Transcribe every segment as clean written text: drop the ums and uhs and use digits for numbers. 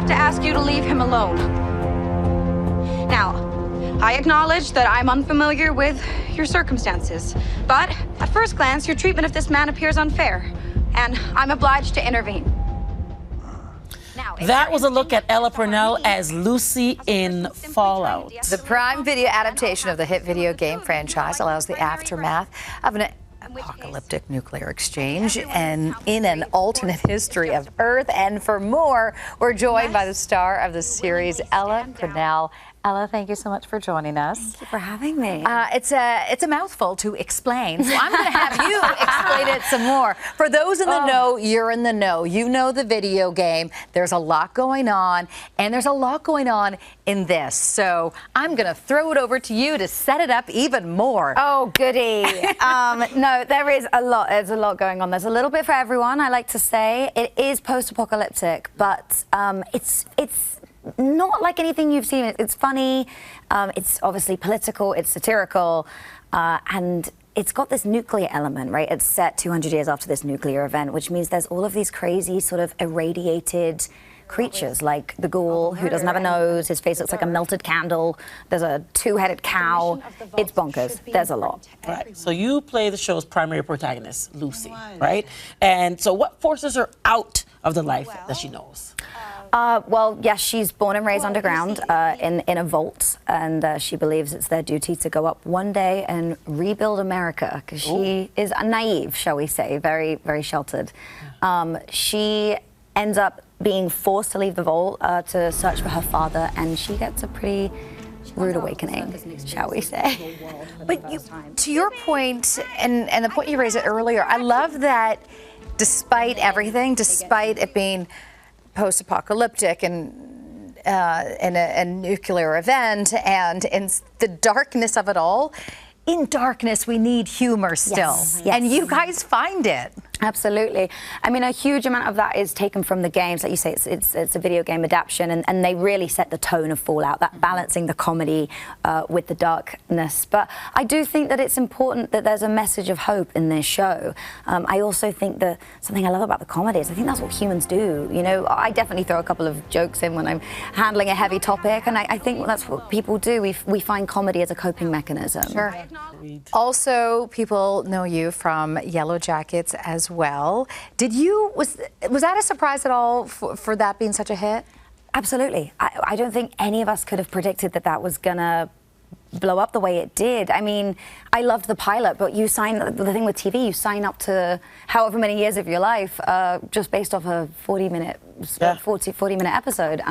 to ask you to leave him alone. Now, I acknowledge that I'm unfamiliar with your circumstances, but at first glance, your treatment of this man appears unfair, and I'm obliged to intervene. Now, that was a look at Ella Purnell as Lucy in Fallout. The Prime Video adaptation of the hit video game franchise allows the aftermath of an apocalyptic nuclear exchange and in an alternate history of Earth. And for more, we're joined by the star of the series, Ella Purnell. Ella, thank you so much for joining us. Thank you for having me. It's a mouthful to explain, so I'm going to have you explain it some more. For those in the know, you're in the know. You know the video game. There's a lot going on, and there's a lot going on in this. So I'm going to throw it over to you to set it up even more. Oh, goody. No, there is a lot. There's a lot going on. There's a little bit for everyone, I like to say. It is post-apocalyptic, but it's not like anything you've seen. It's funny, it's obviously political, it's satirical, and it's got this nuclear element, right? It's set 200 years after this nuclear event, which means there's all of these crazy sort of irradiated creatures, like the ghoul who doesn't have a nose, his face looks like a melted candle, there's a two-headed cow. It's bonkers. There's a lot. Right. So you play the show's primary protagonist, Lucy, right? And so what forces her out of the life that she knows? Well, yes, she's born and raised underground in a vault, and she believes it's their duty to go up one day and rebuild America, because she is naive, shall we say, very, very sheltered. She ends up being forced to leave the vault to search for her father, and she gets a pretty rude awakening, shall we say. But to your point, and the point you raised earlier, I love that despite everything, despite it being post-apocalyptic and a nuclear event, and in the darkness of it all, in darkness we need humor still. Yes, yes. And you guys find it. Absolutely. I mean, a huge amount of that is taken from the games. Like you say, it's a video game adaptation, and they really set the tone of Fallout, that balancing the comedy with the darkness. But I do think that it's important that there's a message of hope in this show. I also think that something I love about the comedy is I think that's what humans do. You know, I definitely throw a couple of jokes in when I'm handling a heavy topic, and I think that's what people do. We find comedy as a coping mechanism. Sure. Also, people know you from Yellow Jackets as well. Was that a surprise at all for that being such a hit? Absolutely. I don't think any of us could have predicted that that was gonna blow up the way it did. I mean, I loved the pilot, but the thing with TV, you sign up to however many years of your life just based off a 40-minute episode.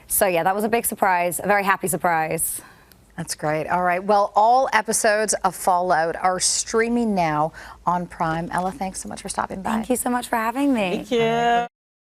So yeah, that was a big surprise, a very happy surprise. That's great. All right. Well, all episodes of Fallout are streaming now on Prime. Ella, thanks so much for stopping by. Thank you so much for having me. Thank you.